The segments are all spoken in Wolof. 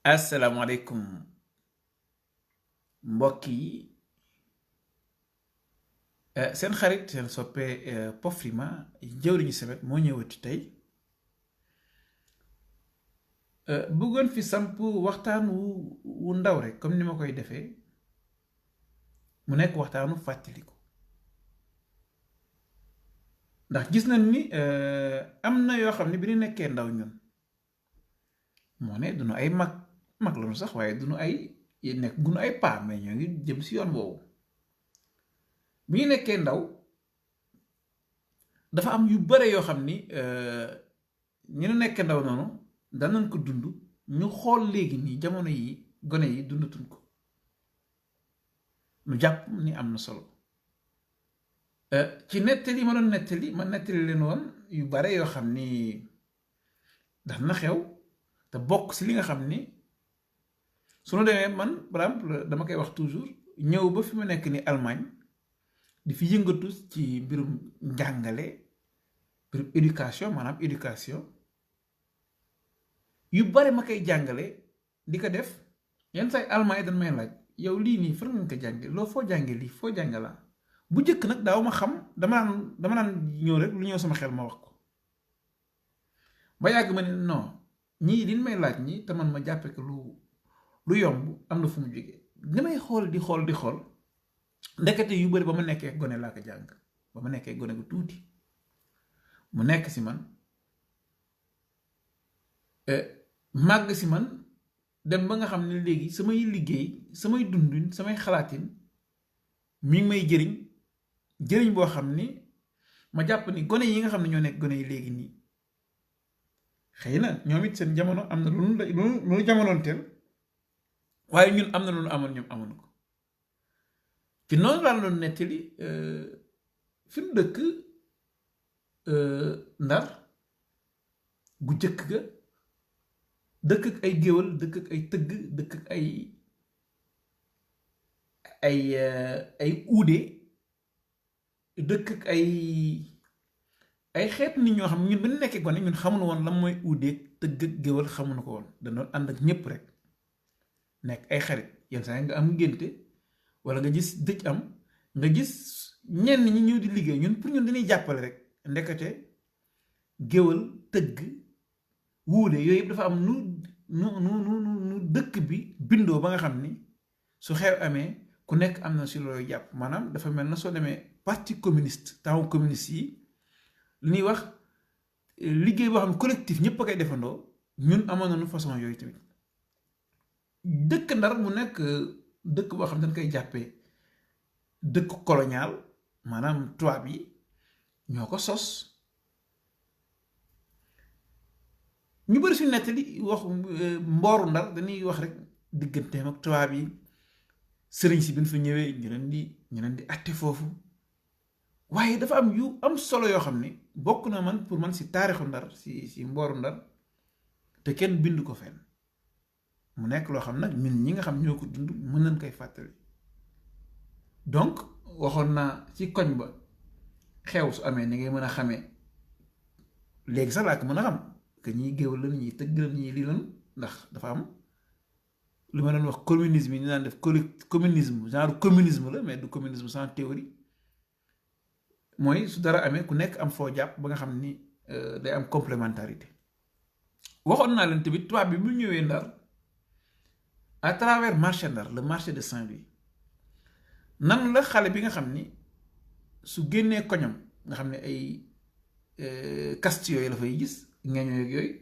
asalaamaaleykum mbokk yi seen xarit seen soppe Pofrima jëwriñu Semet moo ñëwati tey bëggoon fi samp waxtaan wu ndaw rek comme ni ma koy defee mu nekk waxtaanu fàttaliku ndax gis nañ ni am na yoo xam ne bi ñu nekkee ndaw ñun moo ne duñu ay mag lañu sax waaye duñu ay nekk gunu ay paa mais ñoo ngi jëm si yoon boobu bi ñu nekkee ndaw dafa am yu bare yoo xam ni ñu nu nekkee ndaw noonu danañ ko dund ñu xool léegi nii jamono yi gone yi dundatuñ ko mu jàpp ni am na solo ci nettali ma doon nettali ma nettali leen woon yu bare yoo xam ni daf na xew te bokk si li nga xam ni su nu demee man par exemple dama koy wax toujours ñëw ba fi mu nekk ni Allemagne di fi yëngatu ci mbirum njàngale mbirum éducation maanaam éducation yu bare ma koy jàngale di ko def yenn say Allemagne dañ may laaj yow lii nii fan nga ko jànge loo foo jànge lii foo jànge la bu njëkk nag daaw ma xam dama naan ñëw rek lu ñëw sama xel ma wax ko ba yàgg ma ne non ñii liñ may laaj ñi te man ma jàppe ko lu yomb am na fu mu jógee ni may xool di xool ndekete yu bari ba ma nekkee gone laa ko jàng ba ma nekkee gone gu tuuti mu nekk si man màgg si man dem ba nga xam ne léegi samay liggéey samay dundin samay xalaatin mi ngi may jëriñ boo xam ni ma jàpp ni gone yi nga xam ne ñoo nekk gone yi léegi nii xëy na ñoom it seen jamono am na lu jamonoon teel waaye ñun am na lu amoon ñoom amoon ko ci noonu laa doon nettali fi mu dëkk Ndar gu jëkk ga dëkk ak ay géwal dëkk ak ay tëgg dëkk ak ay uude dëkk ak ay xeet nit ñoo xam ñun ba ñu nekkee gone ñun xamuñu woon lan mooy uude tëgg ak géwal xamuñu ko woon danoon ànd ak ñépp rek nekk ay xarit yenn saa yi nga am ngénte wala nga gis dëj am nga gis ñenn ñi ñëw di liggéey ñun pour ñun dañuy jàppale rek ndekete géwal tëgg wuude yooyu yëpp dafa am nu dëkk bi bindoo ba nga xam ni su xew amee ku nekk am na si loolu jàpp maanaam dafa mel na soo demee parti communiste temps communiste yi li ñuy wax liggéey boo xam ne collectif ñëpp a koy defandoo ñun amoon nañu façon yooyu tamit dëkk Ndar mu nekk dëkk boo xam ne dañ koy jàppee dëkk colonial maanaam tubaab yi ñoo ko sos ñu bëri suñu nettali wax mbooru Ndar dañuy wax rek digganteem ak tubaab yi sëriñ si bi ñu fa ñëwee ñu leen di atte foofu waaye dafa am yu am solo yoo xam ne bokk na man pour man si taarixu Ndar si mbooru Ndar te kenn bindu ko fenn mu nekk loo xam nag ñun ñi nga xam ñoo ko dund mën nañ koy fàttali donc waxoon naa ci koñ ba xew su amee ni ngay mën a xamee léegi sax laa ko mën a xam que ñiy géwal lan ñiy tëgg lan ñiy lii lan ndax dafa am lu ma doon wax communisme yi ñu daan def communisme genre communisme la mais du communisme sans théorie mooy su dara amee ku nekk am foo jàpp ba nga xam ni day am complémentarité waxoon naa leen tamit tubaab bi mu ñëwee Ndar à travers marché Ndar le marché de Saint-Louis nan la xale bi nga xam ni su génnee koñam nga xam ne ay kast yooyu la fay gis ngeeñoo yooyu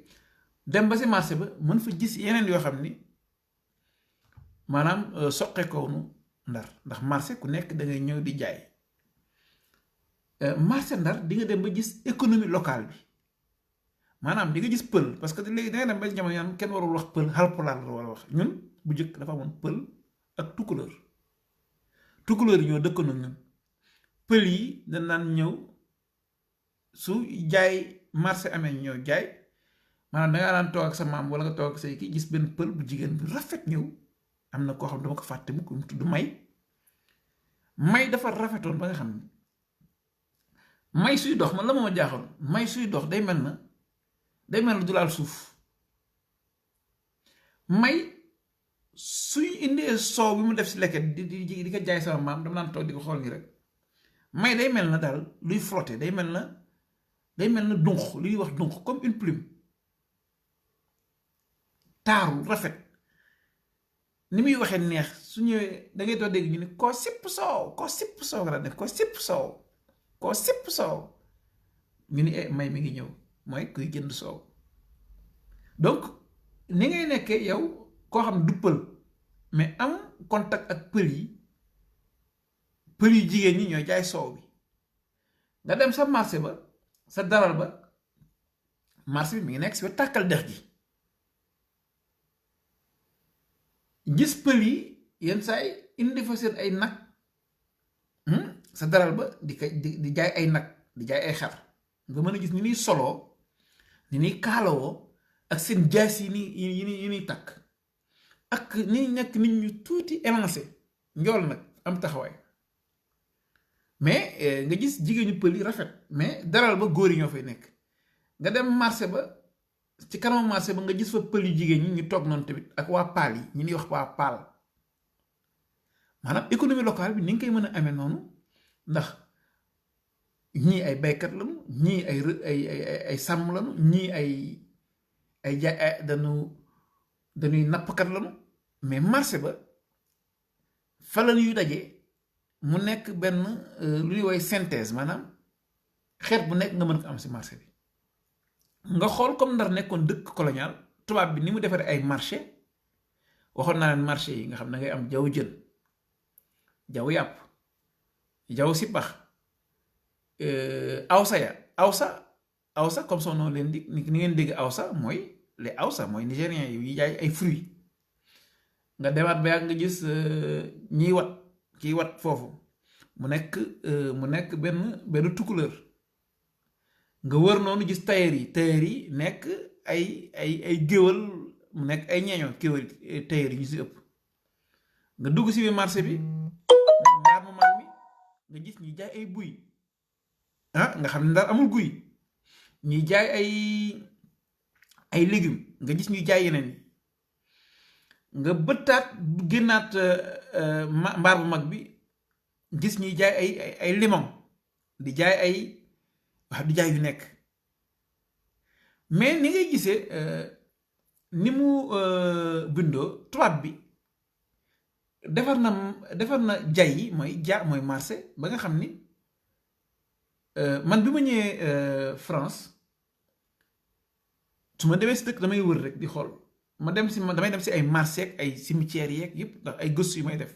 dem ba si marché ba mën fa gis yeneen yoo xam ni maanaam soqe koonu Ndar ndax marché ku nekk da ngay ñëw di jaay marché Ndar di nga dem ba gis économie locale bi maanaam di nga gis pël parce que léegi da nga dem ba jamono yaan kenn warul wax pël Haalpulaar la wala wax ñun bu njëkk dafa amoon pël ak tukkuleur yi ñoo dëkkoon ak ñun pël yi dañ naan ñëw su jaay marché amee ñëw jaay maanaam dangaa daan toog ak sa maam wala nga toog ak say kii gis benn pël bu jigéen bu rafet ñëw am na koo xam dama ko fàtte mu ko mu tudd may dafa rafetoon ba nga xam ne may suy dox man la moo jaaxoon may suy dox day mel na du laal suuf may suy indee soow bi mu def si leket di ko jaay sama maam dama naan toog di ko xool nii rek may day mel na daal luy frotter day mel na dunq li ñuy wax dunq comme une plume taaru rafet ni muy waxee neex su ñëwee da ngay toog dégg ñu ne koo sipp soow nga daan def koo sipp soow ñu ni may mi ngi ñëw mooy kuy jënd soow. Donc ni ngay nekkee yow koo xam du pël mais am contact ak pël yu jigéen ñi ñooy jaay soow bi nga dem sa marché ba sa daral ba marché bi mi ngi nekk si ba tàkkal dex gi gis pël yi yenn saa yi indi fa seen ay nag sa daral ba di jaay ay nag di jaay ay xar nga mën a gis ni ñuy soloo ni ñuy kaalawoo ak seen jaas yi yi ñuy takk ak ni nekk nit ñu tuuti émancé njool nag am taxawaay mais nga gis jigéenu pël yi rafet mais daral ba góor yi ñoo fay nekk nga dem marché ba ci kanam marché ba nga gis fa pël yu jigéen ñi ñu toog noonu tamit ak waa paal yi ñu ñuy wax waa paal maanaam économie locale bi ni nga koy mën a amee noonu ndax ñii ay baykat lañu ñii ay sàmm lañu ñii ay jaay dañuy nappkat lañu mais marché ba fa la ñuy daje mu nekk benn lu ñuy woy synthèse maanaam xeet bu nekk nga mën ko am si marché bi nga xool comme Ndar nekkoon dëkk colonial tubaab bi ni mu defaree ay marché waxoon naa leen marché yi nga xam ne ngay am jaww jën jaww yàpp jaww sipax awsa comme son nom leen di ni ngeen dégg awsa mooy les awsa mooy nigériens yi jaay ay fruits nga demaat ba yàgg nga gis ñiy wat kiy wat foofu mu nekk benn tukkuleur nga wër noonu gis tailleur yi nekk ay géwël mu nekk ay ñeeño géwël tailleur yi ñu si ëpp nga dugg si biir marché bi mbaar mu mag mi nga gis ñi jaay ay buy nga xam ne Ndar amul guy ñuy jaay ay légumes nga gis ñuy jaay yeneen yi nga bëttaat génnaat mbaar bu mag bi gis ñuy jaay ay limon di jaay di jaay yu nekk mais ni ngay gisee ni mu bindoo tubaab bi defar na jay yi mooy marché ba nga xam ni man bi ma ñëwee France su ma demee si dëkk damay wër rek di xool damay dem si ay marché ak ay cimetières yeeg yëpp ndax ay gëstu yu may def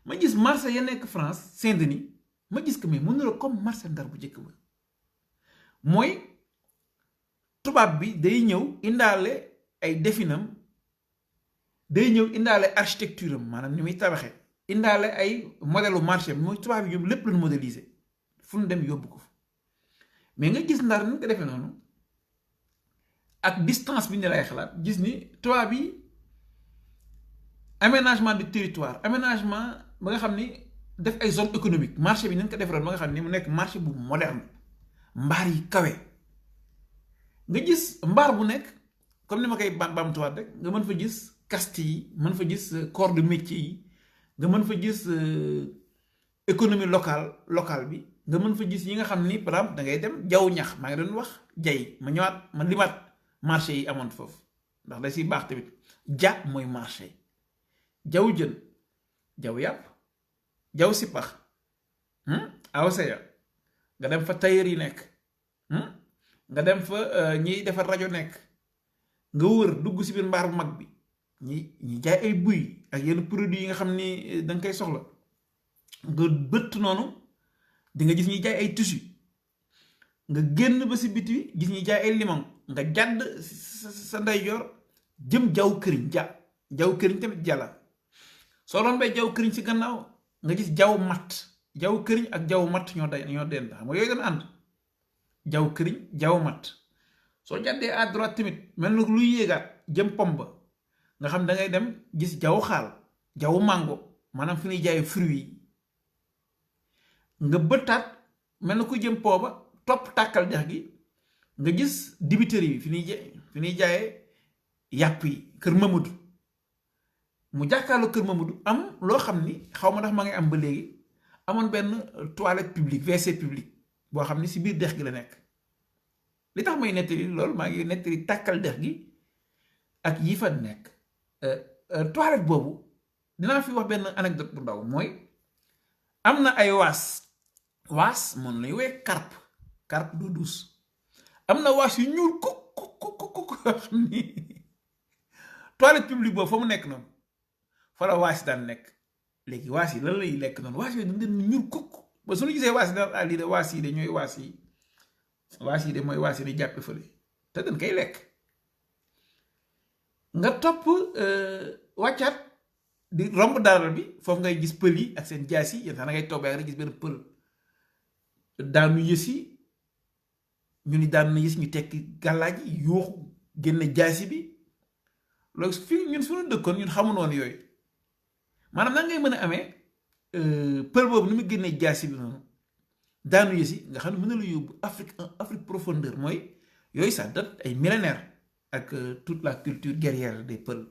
ma gis marché ya nekk France Saint-Denis ma gis que mais mën na la comme marché Ndar bu njëkk ba mooy tubaab bi day ñëw indaale ay definam day ñëw indaale architecture am maanaam ni muy tabaxee indaale ay modèle marché mooy tubaab yi ñoom lépp lañu modéliser fu ñu dem yóbbu ko mais nga gis Ndar ni ko defee noonu ak distance bi ñu lay xalaat gis ni tubaab yi aménagement du territoire aménagement ba nga xam ni def ay zone économique marché bi nañ ko defaroon ba nga xam ni mu nekk marché bu moderne mbaar yi kawe nga gis mbaar bu nekk comme ni ma koy bamtuwaat rek nga mën fa gis caste yi mën fa gis corps de métier yi nga mën fa gis économie locale bi nga mën fa gis yi nga xam ni par exemple da ngay dem jaww ñax maa ngi doon wax jay ma ñëwaat ma limaat marché yi amoon foofu ndax da siy baax tamit mooy marché jaww jën jaww yàpp jaww sipax awsaya nga dem fa tailleur yi nekk nga dem fa ñiy defar rajo nekk nga wër dugg si biir mbaar bu mag bi ñi jaay ay buy ak yenn produits yi nga xam ni da nga koy soxla nga bëtt noonu di nga gis ñuy jaay ay tissu nga génn ba si biti gis ñuy jaay ay limon nga jàdd sa ndeyjoor jëm jaw këriñ tamit jàlla soo rombee jaw këriñ si gannaaw nga gis jaw këriñ ak jaw matt ñoo dend xam nga yooyu dañu ànd jaw këriñ jaw matt soo jàddee à droite tamit mel na luy yéegaat jëm pomba nga xam da ngay dem gis jaw xaal jaw mango maanaam fi ñuy jaay fruits yi nga bëttaat mel na ku jëm pooba topp tàkkal dex gi nga gis dibiteri yi fi ñuy jaayee yàpp yi kër Mamadou mu jàkkaarloo kër Mamadou am loo xam ni xaw ma ndax ma ngay am ba léegi amoon benn toilette publique WC public boo xam ni si biir dex gi la nekk. li tax may nettali loolu maa ngi nettali tàkkal dex gi ak yi fa nekk toilette boobu dinaa fi wax benn anecdote bu ndaw mooy am na ay waas moom lañu woowee carpe d'eau douce am na waas yu ñuul ko xam ni toilette publique boobu fa mu nekk noonu fa la waas yi daan nekk léegi waas yi lan lay lekk noonu waas yooyu dañ leen ñuul kukk ba suñu gisee waas yi daal lii de waas yi de ñooy waas yi de mooy waas yi di jàppe fële te dañ koy lekk nga topp wàccaat di romb daral bi foofu ngay gis pël yi ak seen jaas yi yéen sax da ngay toog rek gis benn pël daanu yës yi ñu ni daan na yës ñu tekki gàllaaj yi yuuxu génne jaasi bi loolu fii ñun suñu dëkkoon ñun xamu noonu yooyu maanaam nan ngay mën a amee pël boobu ni mu génnee jaasi bi noonu daanu yës yi nga xam ne mën na la yóbbu Afrique profondeur mooy yooyu ça date ay millénaires ak toute la culture guerrière des Peuls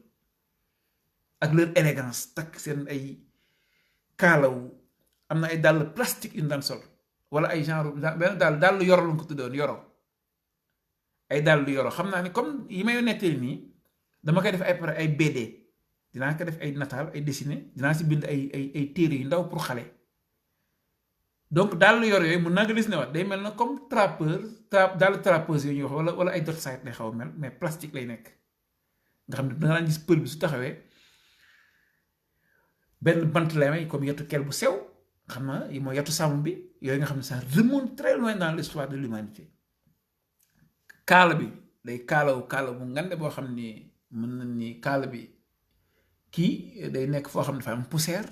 ak leur élégance takk seen ay kaalaw am na ay dàll plastique yu ñu daan sol wala ay genre benn dàll yoro lañ ko tuddoon yoro ay dàll yoro xam naa ni comme yi may nettali nii dama koy def ay pare ay BD dinaa ko def ay nataal ay dessiné dinaa si bind ay téere yu ndaw pour xale donc dàll yoro yooyu mun naa ko dessiné waat day mel na comme dàll trappeuse yooyu ñuy wax wala ay dot side lay xaw a mel mais plastique lay nekk nga xam ne danga daan gis pël bi su taxawee benn bant lay may comme yetu kel bu sew xam na yi mooy yetu sàmm bi yooyu nga xam ne ça remonte très loin dans l'histoire de l'humanité kaala bi day kaala bu ngande boo xam ni mën na ni kaala bi kii day nekk foo xam ne dafa am poussière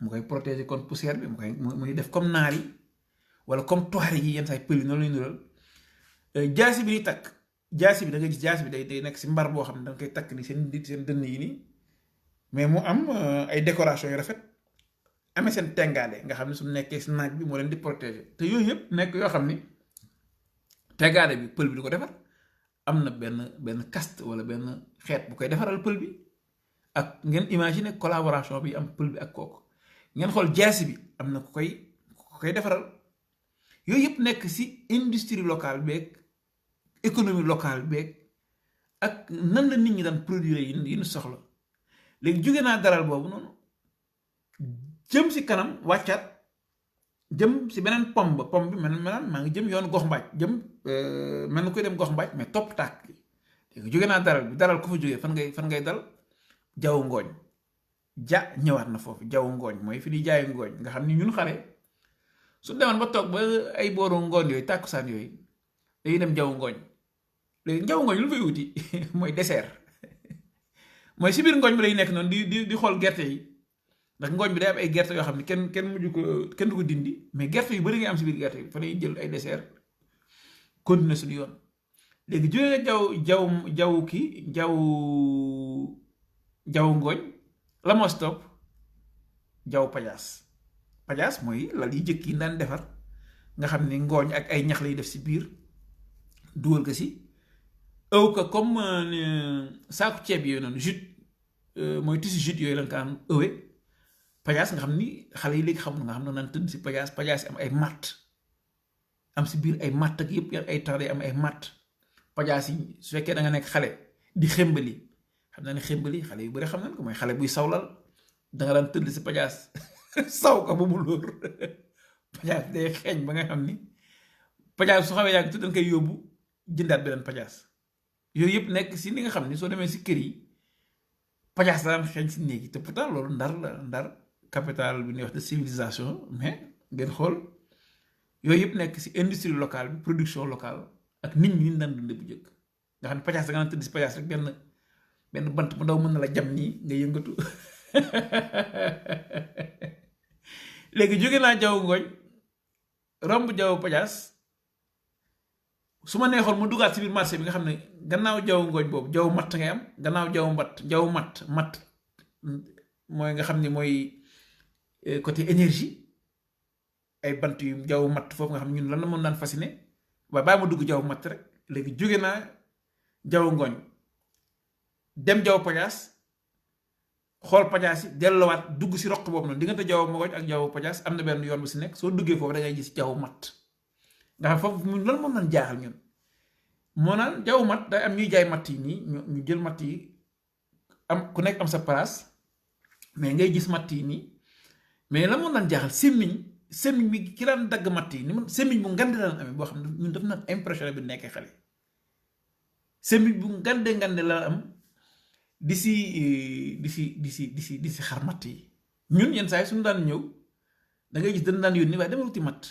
mu koy protéger kon poussière bi muy def comme naar yi wala comme toile yi yenn saa pël yi noonu lañu nural jaasi bi ni takk jaasi bi da nga gis jaasi bi day nekk si mbar boo xam ne da nga koy takk ni seen dënn yi nii mais mu am ay décoration yu rafet amee seen tengaade nga xam ne su nekkee si naaj bi moo leen di protéger te yooyu yëpp nekk yoo xam ni tengaade bi pël bi di ko defar am na benn caste wala benn xeet bu koy defaral pël bi ak ngeen imaginer collaboration bi am pël bi ak kooku ngeen xool jaasi bi am na ku koy defaral yooyu yëpp nekk si industrie locale beeg économie locale beeg ak nan la nit ñi daan produire yi ñu soxla léegi jóge naa daral boobu noonu jëm si kanam wàccaat jëm si beneen pom bi maa ngi jëm yoon gox mbaaj jëm mel na koy dem gox mbaaj mais topp tàkk léegi jóge naa daral ku fa jógee fan ngay dal jaw ngooñ ñëwaat na foofu jaw ngooñ mooy fi di jaayu ngooñ nga xam ni ñun xale su demoon ba toog ba ay booru ngoon yooyu tàkkusaan yooyu dañuy dem jaw ngooñ léegi jaw ngooñ lu fay wuti mooy dessert mooy si biir ngooñ bi lay nekk noonu di xool gerte yi ndax ngooñ bi day am ay gerte yoo xam ne kenn du ko dindi mais gerte yu bari ngay am si biir gerte yi fa lay jël ay dessert continuer suñu yoon léegi jógee jaw ngooñ la moo stop jaw pajaas mooy lal yi jëkk yi daan defar nga xam ne ngooñ ak ay ñax lay def si biir dugal ko si ëw ko comme saaku ceeb yooyu noonu jute mooy tissu jute yooyu lañ ko am ëwe pajaas nga xam ni xale yi léegi xamul nga xam ne naan tëdd si pajaas yi am ay matt am si biir ay matt ak yëpp ay tax day am ay matt pajaas yi su fekkee da nga nekk xale di xembali xam naa ne xembali xale yu bëri xam nañ ko mooy xale buy sawlal da nga daan tëdd si pajaas saw ko ba mu lóor pajaas day xeeñ ba nga xam ni pajaas su xawee yàgg te dañ koy yóbbu jëndaat beneen pajaas yooyu yëpp nekk si li nga xam ni soo demee si kër yi pajaas daan xeeñ si néeg yi te pourtant loolu ndar capitale bi ñuy wax de civilisation mais ngeen xool yooyu yëpp nekk si industrie locale bi production locale ak nit ñi ñu daan dundee bu njëkk nga xam ne pajaas da nga naan tëdd si pajaas rek benn bant bu ndaw mën na la jam nii nga yëngatu léegi jóge naa jaw ngooñ romb jaw pajaas su ma neexoon mu dugaat si biir marché bi nga xam ne gannaaw jaw ngooñ boobu jaw matt ngay am gannaaw jaw matt mooy nga xam ni mooy côté énergie ay bant yu jaw matt foofu nga xam ne ñun lan la moom daan fasciné waaye bàyyi ma dugg jaw matt rek léegi jóge naa jaw ngooñ dem jaw pajaas xool pajaas yi delluwaat dugg si roq boobu noonu diggante jaww ma ak jaww pajaas am na benn yoon bu si nekk soo duggee foofu da ngay gis jaww mat nga xam foofu lan moom lañ jaaxal ñun moo naan jaww mat day am ñuy jaay matt yi nii ñu jël matt yi am ku nekk am sa place mais ngay gis matt yi nii mais la moom lañ jaaxal semmiñ bi ki daan dagg matt yi ni man semmiñ bu ngande daan amee boo xam ne ñun daf na impressionné bi nekkee xale semmiñ bu ngande la am di si xar matt yi ñun yenn saa yi suñu daan ñëw da ngay gis dañ daan yónni waaye dama wuti matt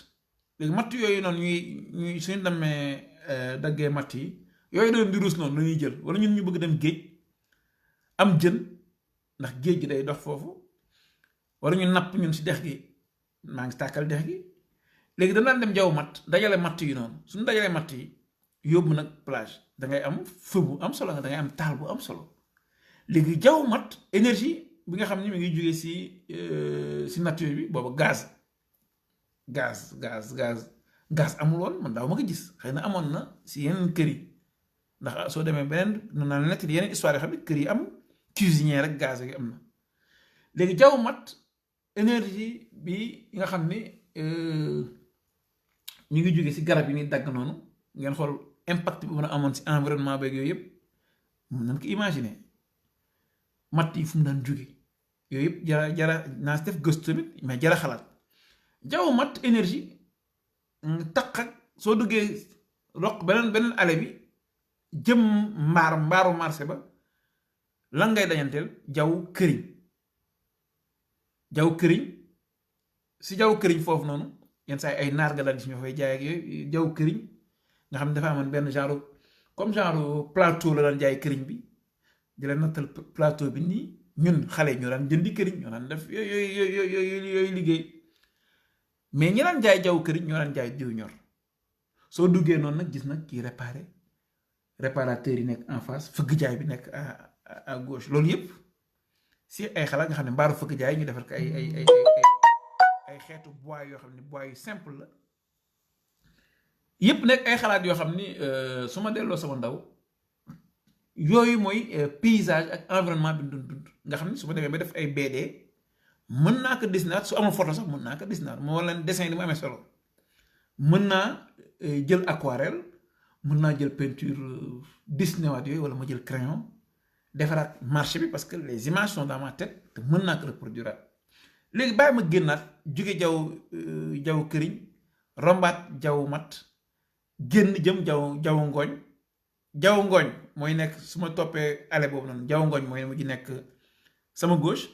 léegi matt yooyu noonu ñuy suñu demee daggee matt yi yooyu doon di ruus noonu lañuy jël wala ñun ñu bëgg dem géej am jën ndax géej gi day dox foofu wala ñu napp ñun si dex gi maa ngi tàkkal dex gi léegi dañ daan dem jaww matt dajale matt yi noonu suñu dajalee matt yi yóbbu nag plage da ngay am feu bu am solo nga da ngay am taal bu am solo léegi jaww mat énergie bi nga xam ne mi ngi jógee si nature bi booba gaz amul woon man daaw ma ko gis xëy na amoon na si yeneen kër yi ndax soo demee beneen nu naan nekk yeneen histoire yoo xam ne kër yi am cuisinier rek gaz yi am na léegi jaww mat énergie bi nga xam ni ñu ngi jógee si garab yi ni dagg noonu ngeen xool impact bi mën a amoon si environnement beeg yooyu yëpp mën nañ ko imaginer matt yi fu mu daan jóge yooyu yëpp jara naa si def gëstu tamit mais jara xalaat jaww matt énergie taq ak soo duggee roq beneen ale bi jëm mbaaru marché ba lan ngay dañanteel jaww këriñ si jaww këriñ foofu noonu yenn saa yi ay naar nga daan gis ñoo fay jaay ak yooyu jaww këriñ nga xam ne dafa amoon benn genre plateau la daan jaay këriñ bi di leen nattal plateau bi nii ñun xale ñoo daan jëndi këriñ ñoo daan def yooyu liggéey mais ñi daan jaay jaww këriñ ñoo daan jaay diw ñor soo duggee noonu nag gis nag kii réparateur yi nekk en face fëgg jaay bi nekk à gauche loolu yëpp si ay xalaat nga xam ne mbaaru fëgg jaay ñu defar ko ay xeetu bois yoo xam ne bois yu simple la yëpp nekk ay xalaat yoo xam ni su ma delloo sama ndaw yooyu mooy paysage ak environnement bi ñu doon dund nga xam ni su ma demee ba def ay BD mën naa ko dessiner su amul photo sax mën naa ko dessiner moo leen dessin li mu amee solo mën naa jël aquarelle mën naa jël peinture dessiné waat yooyu wala ma jël crayon defaraat marché bi parce que les images sont dans ma tête te mën naa ko reproduire léegi bàyyi ma génnaat jóge jaww këriñ rombaat jaww mat génn jëm jaww ngooñ mooy nekk su ma toppee ale boobu noonu jaww ngooñ mooy mujj nekk sama gauche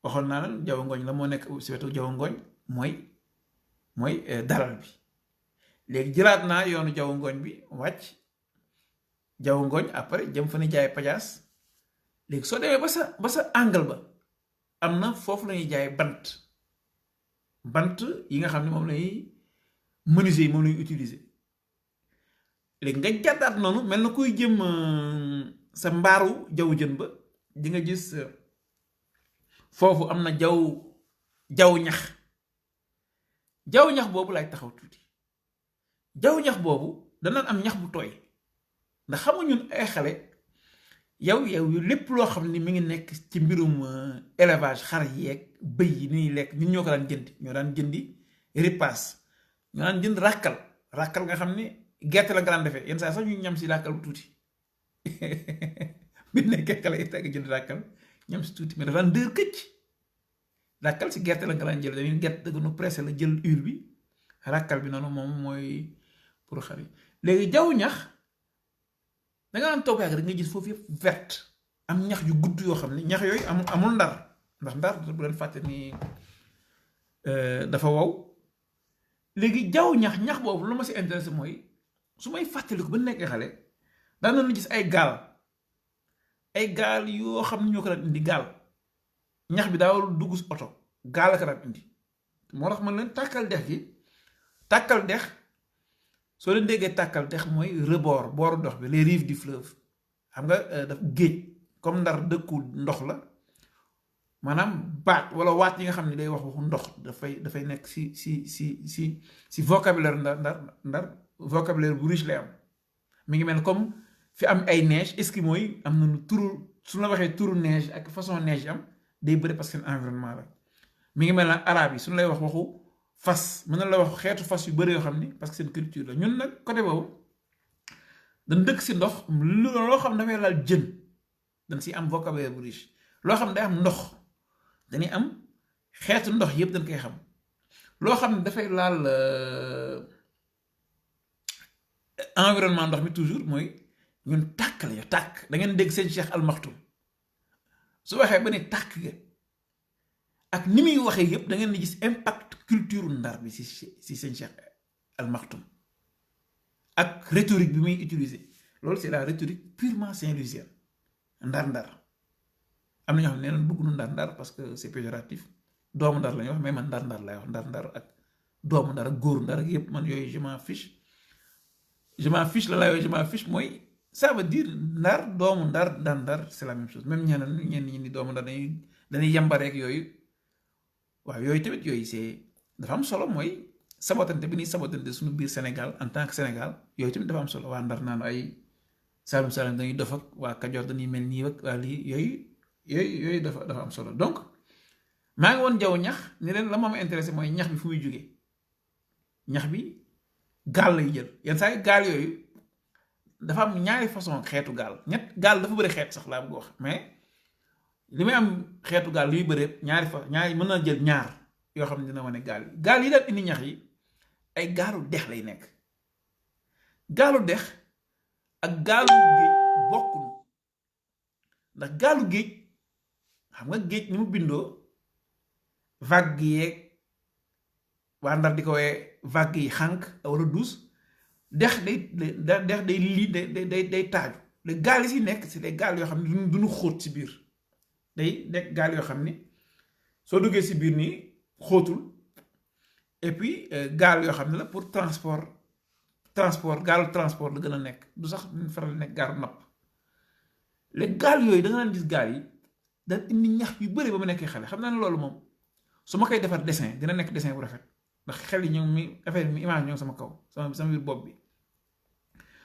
waxoon naa la jaww ngooñ la moo nekk si wetu jaww ngooñ mooy dalal bi léegi jëlaat naa yoonu jaww ngooñ bi wàcc jaww ngooñ après jëm fa ni jaay pajaas léegi soo demee ba sa angle ba am na foofu lañuy jaay bant yi nga xam ne moom lañuy menuisier yi moom lañuy utiliser léegi nga jàddaat noonu mel na kuy jëm sa mbaaru jaww jën ba di nga gis foofu am na jaww ñax boobu laay taxaw tuuti jaww ñax boobu danaan am ñax bu tooy ndax xam nga ñun ay xale yow lépp loo xam ni mi ngi nekk ci mbirum élevage xar yeeg bëy yi ni ñuy lekk ñun ñoo ko daan jëndi ñoo daan jëndi ripaas ñoo daan jënd ràkkal nga xam ni gerte la nga daan defee yenn saa sax ñu ñam si ràkkal bu tuuti bi nekkee xale yi teg jënd ràkkal ñam si tuuti mais dafa daan dër këcc ràkkal si gerte la nga daan jël dañuy gerte dëgg nu pressé la jël huile bi ràkkal bi noonu moom mooy pour xar yi léegi jaww ñax da nga daan toog rek nga gis foofu yëpp verte am ñax yu gudd yoo xam ne ñax yooyu amul ndar ndax ndar bu leen fàtte ni dafa wow léegi jaww ñax boobu lu ma si intéressé mooy su may fàttaliku ba nekkee xale daan nañu gis ay gaal yoo xam ne ñoo ko daan indi gaal ñax bi daawul dugg si oto gaal la ko daan indi moo tax man leen tàkkal dex soo leen déggee tàkkal dex mooy rebord booru ndox bi les rives du fleuve xam nga daf géej comme ndar dëkku ndox la maanaam baat wala waat yi nga xam ne day wax waxu ndox dafay nekk si vocabulaire ndar vocabulaire bu riche lay am mi ngi mel comme fi am ay neige eskimo yi am nañu turu su la waxee turu neige ak façon neige am day bëre parce que seen environnement la mi ngi mel na arabe yi suñu lay wax waxu fas mën na la wax xeetu fas yu bëri yoo xam ni parce que seen culture la ñun nag côté boobu dañ dëkk si ndox loo xam dafay laal jën dañ si am vocabulaire bu riche loo xam day am ndox dañuy am xeetu ndox yëpp dañ koy xam loo xam ne dafay laal environnement ndox mi toujours mooy ñun tàkk la ñu tàkk da ngeen dégg seen Cheikh Al Maktoum su waxee ba ne tàkk ga ak ni muy waxee yëpp da ngeen di gis impact culture ndar bi si seen Cheikh Al Maktoum ak rhétorique bi muy utiliser loolu c'est la rhétorique purement saint-louisienne ndar am na ñoo xam ne neen bëgg nu ndar parce que c'est péjoratif doomu ndar la ñuy wax mais man ndar lay wax ndar ak doomu ndar ak góoru ndar ak yëpp man yooyu je m'en fiche la yooyu je m'en fiche mooy ça veut dire ndar doomu ndar c'est la même chose même ñenn ñi ni doomu ndar dañuy yambareek yooyu waaw yooyu tamit yooyu c'est dafa am solo mooy sabotante bi ni sabotante suñu biir Sénégal en tant que Sénégal yooyu tamit dafa am solo waa ndar naan ay Saalum dañuy dof ak waa Kajoor dañuy mel nii ak waa lii yooyu dafa am solo donc maa ngi woon jaww ñax ni leen la ma intéressé mooy ñax bi fu muy jógee ñax bi gaal lay jël yenn saa yi gaal yooyu dafa am ñaari façon xeetu gaal gaal dafa bëri xeet sax laa bëgg wax mais li may am xeetu gaal luy bëri ñaari mën na jël ñaar yoo xam ne dina wane gaal yi daal indi ñax yi ay gaalu dex lay nekk gaalu dex ak gaalu géej bokkuñu ndax gaalu géej xam nga géej ni mu bindoo vague yeeg waa ndar di ko wee vague yi xànk wala douce dex day lii day taaju les gaal yi si nekk c'est des gaal yoo xam ne duñu xóot si biir day nekk gaal yoo xam ni soo duggee si biir nii xóotul et puis gaal yoo xam ne la pour transport gaalu transport la gën a nekk du sax ñu faral nekk gaalu napp les gaal yooyu da nga naan gis gaal yi daan indi ñax yu bëri ba mu nekkee xale xam naa ne loolu moom su ma koy defar dessin dina nekk dessin bu rafet ndax xel yi ñoom mi affaire mi image ñoom sama kaw sama biir bopp bi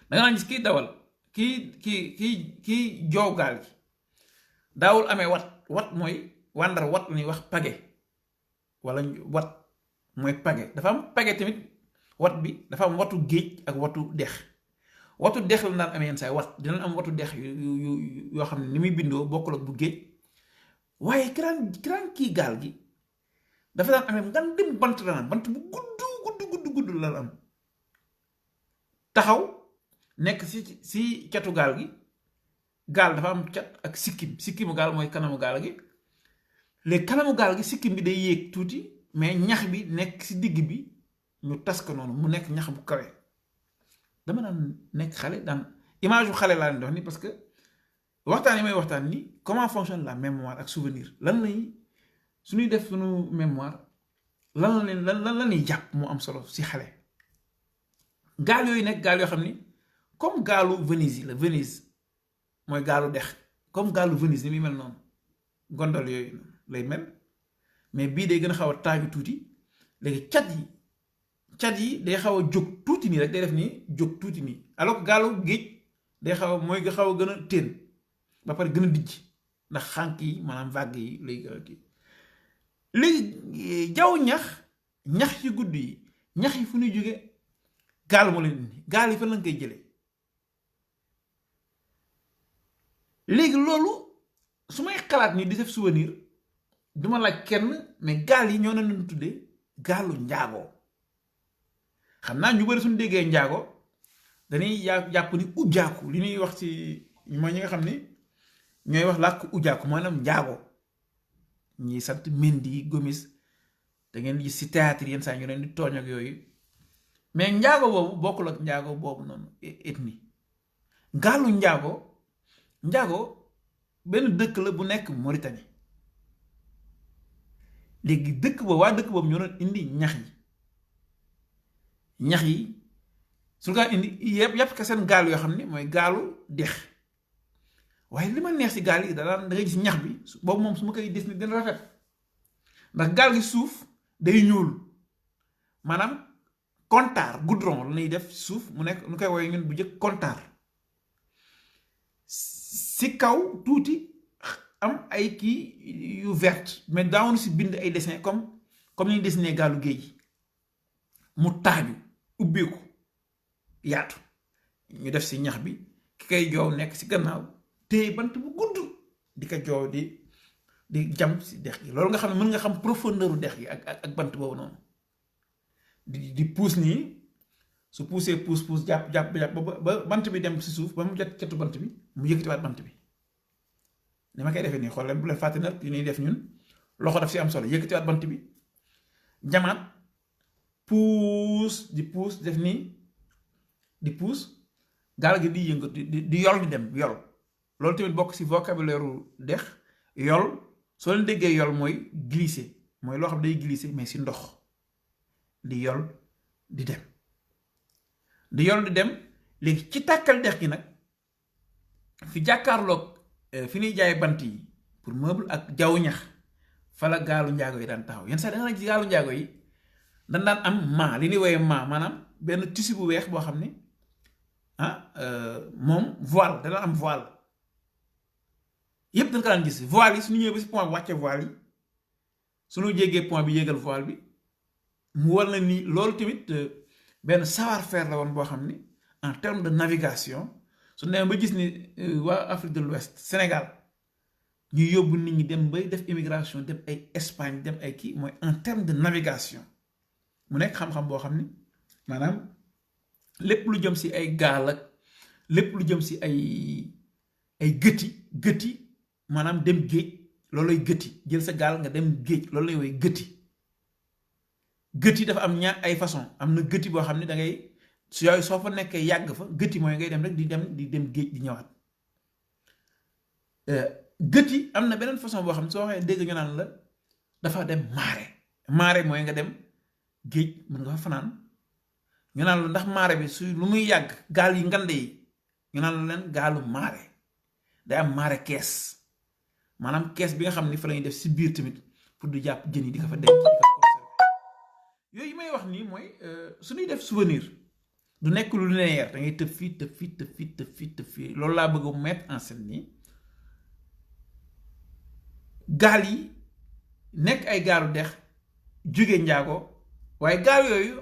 da nga naan gis kii dawal kii joow gaal gi daawul amee wat mooy wàndar wat la ñuy wax page wala wat mooy page dafa am page tamit wat bi dafa am watu géej ak watu dex la daan amee yenn saa wat dina am watu dex yoo xam ne ni muy bindoo bokkul ak bu géej waaye kiraan kii gaal gi dafa daan amee ngan dim bant la naan bant bu gudd la am taxaw nekk si catu gaal gi gaal dafa am cat ak sikkimu gaal mooy kanamu gaal gi léegi kanamu gaal gi sikkim bi day yéeg tuuti mais ñax bi nekk si digg bi ñu tas ko noonu mu nekk ñax bu kawe dama daan nekk xale daan image bu xale laa leen dox ni parce que waxtaan yi may waxtaan ni comment fonctionne la mémoire ak souvenir lan lay suñuy def suñu mémoire lan la ñuy jàpp mu am solo si xale gaal yooyu nekk gaal yoo xam ni comme gaalu Venise yi la Venise mooy gaalu dex comme gaalu Venise ni muy mel noonu gondol yooyu lay mel mais bii day gën a xaw a taaju tuuti léegi cat yi day xaw a jóg tuuti nii rek day def nii jóg tuuti nii alors que gaalu géej day xaw a mooy xaw a gën a téen ba pare gën a dijj ndax xànk yi maanaam vague yi lay gën a kii léegi jaww ñax yu gudd yi ñax yi fu ñuy jóge gaal moo leen indi gaal yi fan lañ koy jëlee léegi loolu su may xalaat ni di def souvenir duma laaj kenn mais gaal yi ñoo leen tuddee gaalu njaago xam naa ñu bari suñu déggee njaago dañuy jàpp ni ujjaaku li ñuy wax ci mooy ñi nga xam ni ñooy wax làkk ujjaaku maanaam njaago ñi sant Mendy Gomis da ngeen gis si théâtre yenn saa ñu leen di tooñ ak yooyu mais njaago boobu bokkul ak njaago boobu noonu ethnie gaalu njaago benn dëkk la bu nekk Mauritanie léegi dëkk boobu waa dëkk boobu ñoo doon indi ñax yi su gaa indi yëpp ka seen gaal yoo xam ne mooy gaalu dex waaye li ma neex si gaal yi da ngay gis ñax bi boobu moom su ma koy des ni dina rafet ndax gaal gi suuf day ñuul maanaam kontaar goudron la ñuy def suuf mu nekk nu koy woowee ñun bu jëkk kontaar si kaw tuuti am ay kii yu verte mais daawuñu si bind ay dessin comme ni ñu dessiné gaalu géej mu taaju ubbeeku yaatu ñu def si ñax bi ki kay joow nekk si gannaaw téye bant bu gudd di ko joow di jam si dex gi loolu nga xam ne mën nga xam profondeur u dex gi ak bant boobu noonu di puus nii su puusee puus jàpp ba bant bi dem si suuf ba mu jot catu bant bi mu yëkkatiwaat bant bi ni ma koy defee nii xool leen bu leen fàtte nag yu ñuy def ñun loxo daf si am solo yëkkatiwaat bant bi jamaat puus di puus def nii di puus gaal gi di yëngatu di yol di dem yol loolu tamit bokk si vocabulaire u dex yol soo leen déggee yol mooy glisser mooy loo xam day glisser mais si ndox di yol di dem di yol di dem léegi ci tàkkal dex gi nag fi jàkkaarloog fi ñuy jaay bant yi pour meuble ak jaww ñax fa la gaalu njaago yi daan taxaw yenn saa danga ci gaalu njaago yi dañ daan am maa li ñuy woowee maa maanaam benn tissu bu weex boo xam ne moom voile dana am voile yëpp dañ ko daan gis voile yi suñu ñëwee ba si point bi wàcce voile yi suñu jéggee point bi yéegal voile bi mu war na ni loolu tamit benn savoir-faire la woon boo xam ni en terme de navigation su demee ba gis ni waa Afrique de l'Ouest Sénégal ñu yóbbu nit ñi dem bay def immigration dem ay Espagne dem ay kii mooy en terme de navigation mu nekk xam-xam boo xam ni maanaam lépp lu jëm si ay gaal ak lépp lu jëm si ay gëti maanaam dem géej loolu lay gëti jël sa gaal nga dem géej loolu lay woy gëti dafa am ay façon am na gëti boo xam ne da ngay su yooyu soo fa nekkee yàgg fa gëti mooy ngay dem rek di dem géej di ñëwaat gëti am na beneen façon boo xam ne soo waxee dégg ñu naan la dafa dem marée mooy nga dem géej mën nga fa fanaan ñu naan la ndax marée bi su lu muy yàgg gaal yi ngande yi ñu naan la leen gaalu marée day am marée kees maanaam kees bi nga xam ni fa lañuy def si biir tamit pour du jàpp jën yi di ko fa denc di ko conserver yooyu may wax nii mooy suñuy def souvenir du nekk lu linéaire da ngay tëb fii loolu laa bëgg a mettre en scène nii gaal yi nekk ay gaalu dex jóge njaago waaye gaal yooyu